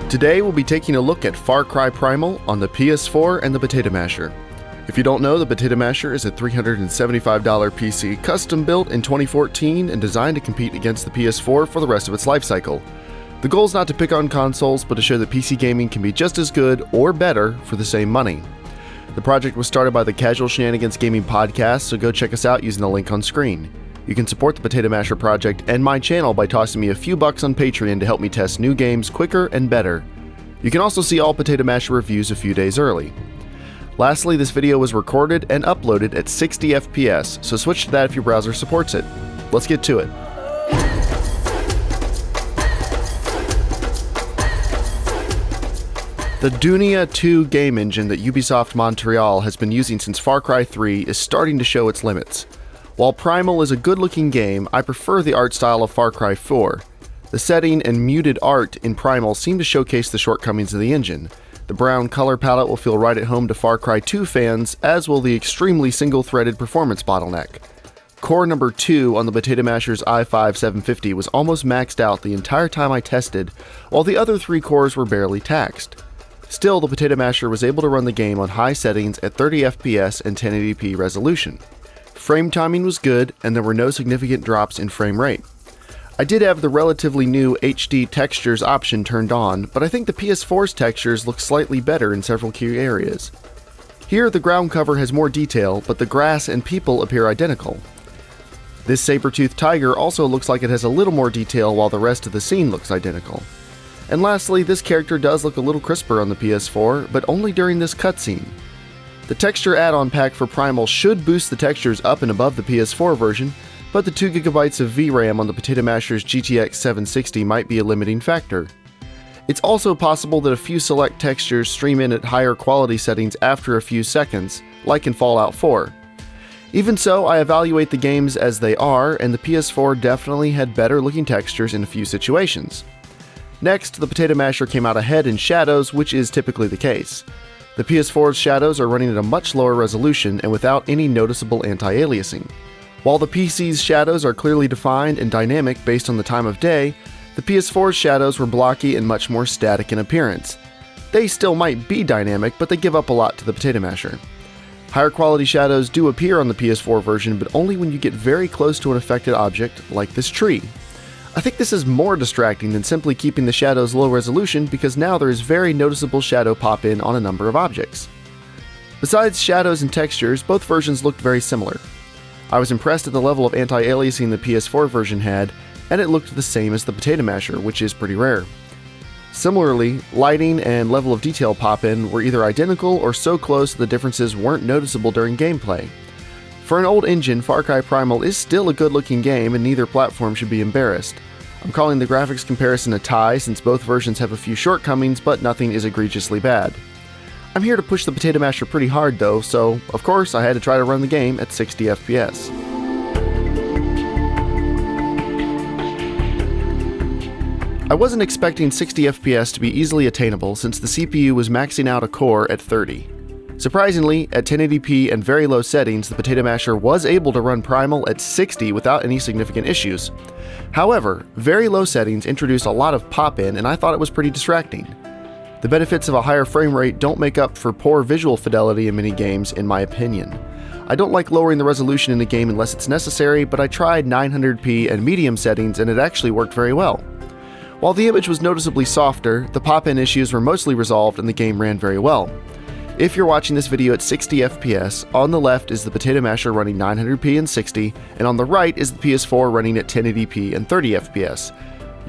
Today we'll be taking a look at Cry Primal on the PS4 and the Potato Masher. If you don't know, the Potato Masher is a $375 PC custom built in 2014 and designed to compete against the PS4 for the rest of its life cycle. The goal is not to pick on consoles, but to show that PC gaming can be just as good or better for the same money. The project was started by the Casual Shenanigans Gaming Podcast, so go check us out using the link on screen. You can support the Potato Masher project and my channel by tossing me a few bucks on Patreon to help me test new games quicker and better. You can also see all Potato Masher reviews a few days early. Lastly, this video was recorded and uploaded at 60 FPS, so switch to that if your browser supports it. Let's get to it. The Dunia 2 game engine that Ubisoft Montreal has been using since Far Cry 3 is starting to show its limits. While Primal is a good-looking game, I prefer the art style of Far Cry 4. The setting and muted art in Primal seem to showcase the shortcomings of the engine. The brown color palette will feel right at home to Far Cry 2 fans, as will the extremely single-threaded performance bottleneck. Core number 2 on the Potato Masher's i5-750 was almost maxed out the entire time I tested, while the other 3 cores were barely taxed. Still, the Potato Masher was able to run the game on high settings at 30 FPS and 1080p resolution. Frame timing was good, and there were no significant drops in frame rate. I did have the relatively new HD textures option turned on, but I think the PS4's textures look slightly better in several key areas. Here, the ground cover has more detail, but the grass and people appear identical. This saber-toothed tiger also looks like it has a little more detail while the rest of the scene looks identical. And lastly, this character does look a little crisper on the PS4, but only during this cutscene. The texture add-on pack for Primal should boost the textures up and above the PS4 version, but the 2GB of VRAM on the Potato Masher's GTX 760 might be a limiting factor. It's also possible that a few select textures stream in at higher quality settings after a few seconds, like in Fallout 4. Even so, I evaluate the games as they are, and the PS4 definitely had better looking textures in a few situations. Next, the Potato Masher came out ahead in shadows, which is typically the case. The PS4's shadows are running at a much lower resolution and without any noticeable anti-aliasing. While the PC's shadows are clearly defined and dynamic based on the time of day, the PS4's shadows were blocky and much more static in appearance. They still might be dynamic, but they give up a lot to the Potato Masher. Higher quality shadows do appear on the PS4 version, but only when you get very close to an affected object, like this tree. I think this is more distracting than simply keeping the shadows low resolution, because now there is very noticeable shadow pop-in on a number of objects. Besides shadows and textures, both versions looked very similar. I was impressed at the level of anti-aliasing the PS4 version had, and it looked the same as the Potato Masher, which is pretty rare. Similarly, lighting and level of detail pop-in were either identical or so close the differences weren't noticeable during gameplay. For an old engine, Far Cry Primal is still a good-looking game, and neither platform should be embarrassed. I'm calling the graphics comparison a tie, since both versions have a few shortcomings, but nothing is egregiously bad. I'm here to push the Potato Masher pretty hard though, so of course I had to try to run the game at 60 FPS. I wasn't expecting 60 FPS to be easily attainable, since the CPU was maxing out a core at 30. Surprisingly, at 1080p and very low settings, the Potato Masher was able to run Primal at 60 without any significant issues. However, very low settings introduced a lot of pop-in, and I thought it was pretty distracting. The benefits of a higher frame rate don't make up for poor visual fidelity in many games, in my opinion. I don't like lowering the resolution in a game unless it's necessary, but I tried 900p and medium settings and it actually worked very well. While the image was noticeably softer, the pop-in issues were mostly resolved and the game ran very well. If you're watching this video at 60 FPS, on the left is the Potato Masher running 900p and 60, and on the right is the PS4 running at 1080p and 30 FPS.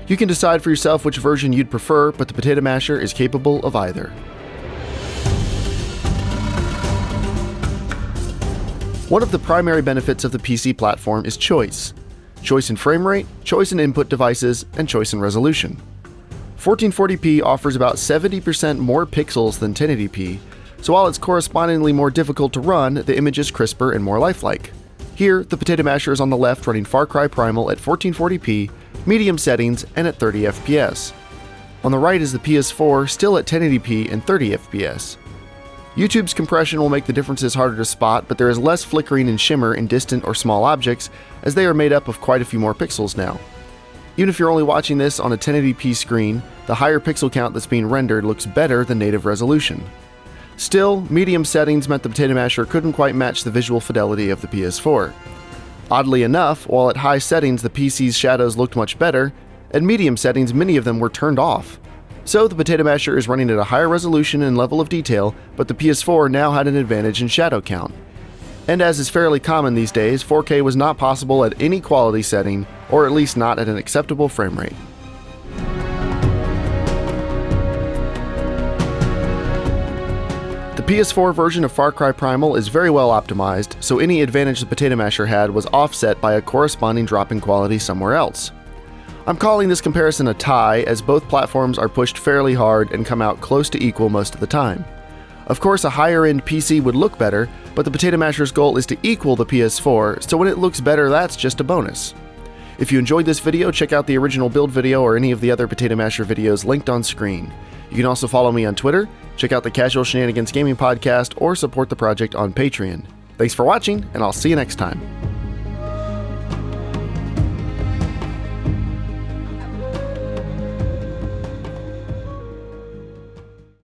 You can decide for yourself which version you'd prefer, but the Potato Masher is capable of either. One of the primary benefits of the PC platform is choice. Choice in frame rate, choice in input devices, and choice in resolution. 1440p offers about 70% more pixels than 1080p, so while it's correspondingly more difficult to run, the image is crisper and more lifelike. Here, the Potato Masher is on the left running Far Cry Primal at 1440p, medium settings, and at 30 FPS. On the right is the PS4, still at 1080p and 30 FPS. YouTube's compression will make the differences harder to spot, but there is less flickering and shimmer in distant or small objects, as they are made up of quite a few more pixels now. Even if you're only watching this on a 1080p screen, the higher pixel count that's being rendered looks better than native resolution. Still, medium settings meant the Potato Masher couldn't quite match the visual fidelity of the PS4. Oddly enough, while at high settings the PC's shadows looked much better, at medium settings many of them were turned off. So the Potato Masher is running at a higher resolution and level of detail, but the PS4 now had an advantage in shadow count. And as is fairly common these days, 4K was not possible at any quality setting, or at least not at an acceptable frame rate. The PS4 version of Far Cry Primal is very well optimized, so any advantage the Potato Masher had was offset by a corresponding drop in quality somewhere else. I'm calling this comparison a tie, as both platforms are pushed fairly hard and come out close to equal most of the time. Of course, a higher-end PC would look better, but the Potato Masher's goal is to equal the PS4, so when it looks better, that's just a bonus. If you enjoyed this video, check out the original build video or any of the other Potato Masher videos linked on screen. You can also follow me on Twitter, check out the Casual Shenanigans Gaming Podcast, or support the project on Patreon. Thanks for watching, and I'll see you next time.